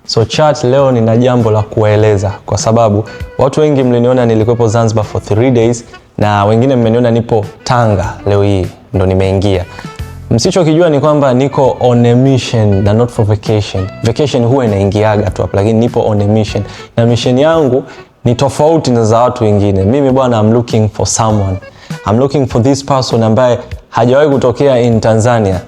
So chat, leo nina jambo la kuwaeleza kwa sababu watu wengi mliniona nilikuwepo Zanzibar for 3 days na wengine mmeniona nipo Tanga leo hii ndo nimeingia. Msichokijua ni kwamba niko on a mission na not for vacation. Vacation huwa inaingiaga tu hapo, lakini nipo on a mission. Na mission yangu ni tofauti na za watu wengine. Mimi bwana, I'm looking for someone. I'm looking for this person ambaye hajawahi kutokea in Tanzania.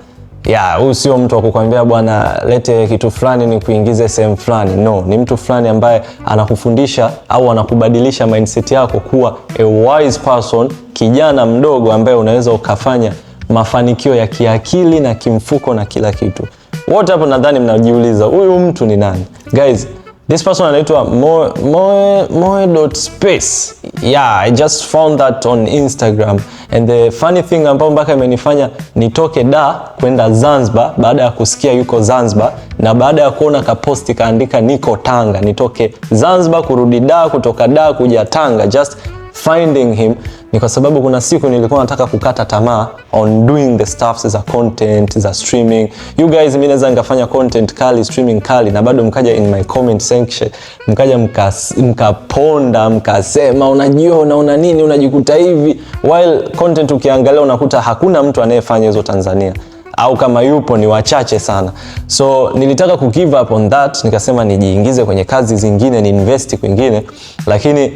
Huyu sio mtu wa kukwambia bwana lete kitu fulani ni kuingize sehemu fulani. No, ni mtu fulani ambaye anakufundisha au anakubadilisha mindset yako kuwa a wise person, kijana mdogo ambaye unaweza ukafanya mafanikio ya kiakili na kimfuko na kila kitu. Wote hapo nadhani mnajiuliza huyu mtu ni nani? Guys, this person anaitwa Moe.space. I just found that on Instagram, and the funny thing ambayo mpaka imenifanya nitoke kwenda Zanzibar baada ya kusikia yuko Zanzibar na baada ya kuona kaposti kaandika niko Tanga, nitoke Zanzibar kurudi kutoka kuja Tanga, just finding him ni kwa sababu kuna siku nilikuwa nataka kukata tamaa on doing the stuff za content za streaming. You guys, mimi naweza ngafanya content kali, streaming kali, na bado mkaja in my comment section mkaja mkaponda mkasema unajua unaona nini unajikuta hivi, while content ukiangalia unakuta hakuna mtu anayefanya hizo Tanzania, au kama yupo ni wachache sana. So nilitaka ku give up on that, nikasema nijiingize kwenye kazi zingine, ni invest kwingine, lakini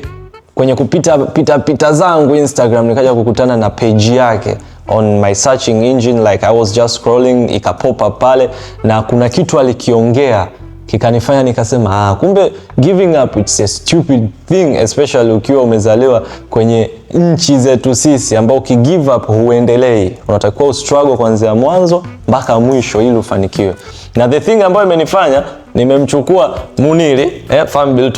kwenye kupita zangu Instagram nikaja kukutana na page yake on my searching engine, like I was just scrolling, ikapop up pale na kuna kitu alikiongea kikanifanya nikasema kumbe giving up it's a stupid thing, especially ukiwa umezaliwa kwenye nchi zetu sisi ambao ukigive up huendelei, unatakiwa struggle kuanzia mwanzo mpaka mwisho ili ufanikiwe. Na the thing ambayo imenifanya nimemchukua Muniri, family,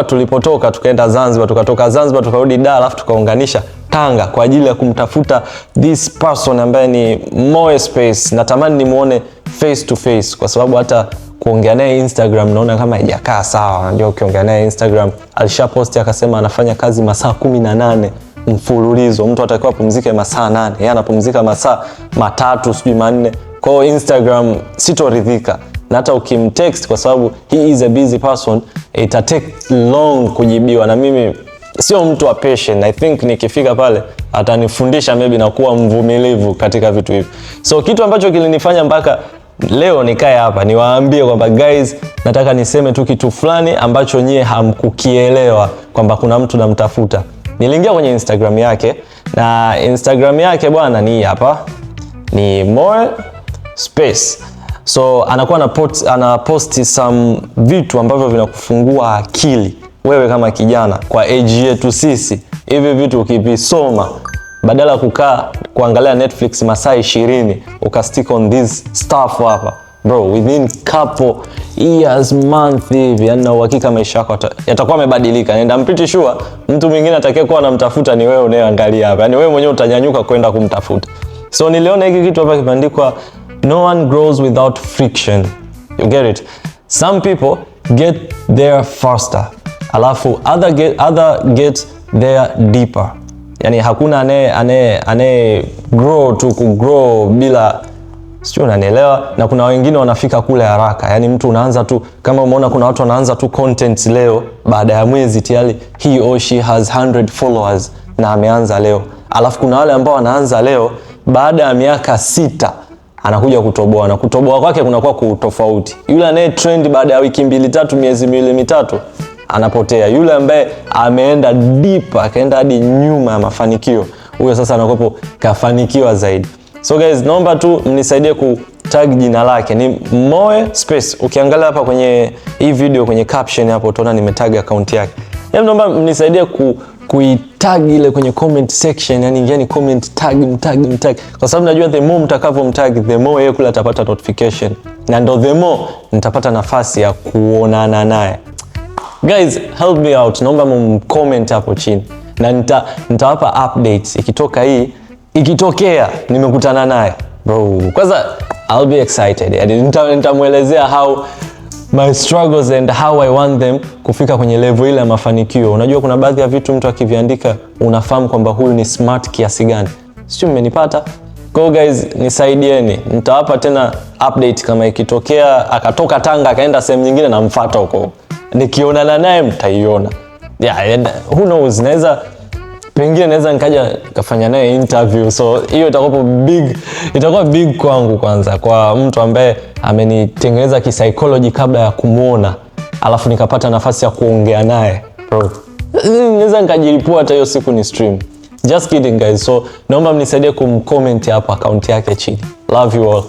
tulipotoka tukaenda Zanzibar, tukatoka Zanzibar tukarudi Dar, alafu tukaunganisha Tanga kwa ajili ya kumtafuta this person ambaye ni Moe.space. Natamani nimuone face to face kwa sababu hata kuongea naye Instagram naona kama haijakaa sawa. Unajua ukiongea naye Instagram alishaposti akasema anafanya kazi masaa 18 mfululizo. Mtu atakiwa apumzike masaa 8, yeye anapumzika masaa 3 sijui 4. Kwa Instagram sitoridhika. Na hata ukimtext kwa sababu he is a busy person, ita take long kujibiwa, na mimi sio mtu wa patient. I think nikifika pale atanifundisha maybe na kuwa mvumilivu katika vitu hivi. So kitu ambacho kilinifanya mpaka leo nikae hapa niwaambie kwamba guys, nataka niseme tu kitu fulani ambacho nyie hamkukielewa kwamba kuna mtu namtafuta. Niliingia kwenye Instagram yake, na Instagram yake bwana ni hapa, ni Moe.space. So anakuwa anaposti some vitu ambavyo vinakufungua akili wewe kama kijana kwa age yetu sisi. Hivi vitu ukivisoma badala kukaa kuangalia Netflix masaa 20 ukastick on this stuff hapa, bro, within couple years, month hivi, na uhakika maisha yako yatakuwa yamebadilika. And I'm pretty sure mtu mwingine atakayekuwa anamtafuta ni wewe unayeangalia hapa. Yaani wewe mwenyewe utanyanyuka kwenda kumtafuta. So niliona hiki kitu hapa kimeandikwa no one grows without friction. You get it? Some people get there faster, alafu other get there deeper. Yani hakuna ane grow tu kugrow bila, sio, unanielewa? Na kuna wengine wanafika kule haraka. Yani mtu unaanza tu, kama umeona kuna watu wanaanza tu content leo, baada ya mwezi tayari he or she has 100 followers na ameanza leo. Alafu kuna wale ambao wanaanza leo, baada ya miaka 6 anakuja kutoboa, na kutoboa kwake kunakuwa kutofauti. Yule anaye trend baada ya wiki 2-3, miezi 2-3 anapotea. Yule ambaye ameenda deep, akaenda hadi nyuma ya mafanikio, huyo sasa anakuwa kafanikiwa zaidi. So guys, naomba tu mnisaidie kutag jina lake, ni Moe.space. Ukiangalia hapa kwenye hii video kwenye caption hapo utaona nimetag account yake. Naomba mnisaidie kuitag ile kwenye comment section, yani ingieni comment, tag, kwa sababu najua the more mtakavomtag the more yeye kule atapata notification, na ndo the more nitapata nafasi ya kuonana naye. Guys, help me out, naomba mcomment hapo chini na nitawapa updates ikitokea nimekutana naye, bro. Kwanza I'll be excited, yani nitamuelezea how my struggles and how I want them kufika kwenye level ile ya mafanikio. Unajua kuna baadhi ya vitu mtu akiviandika unafahamu kwamba huyu ni smart kiasi gani. Sio, mmenipata? Kwa guys, nisaidieni. Nitawapa tena update kama ikitokea akatoka Tanga akaenda sehemu nyingine na mfuata huko. Nikionana naye mtaiona. Yeah, who knows, pengine naweza nikaja kafanya naye interview. So hiyo itakuwa big kwangu, kwanza kwa mtu ambaye amenitengeneza kisaikolojia kabla ya kumuona, alafu nikapata nafasi ya kuongea naye. Bro, naweza nikajilipua hata hiyo siku ni stream. Just kidding guys. So naomba mnisaidie kumcomment hapa account yake chini. Love you all.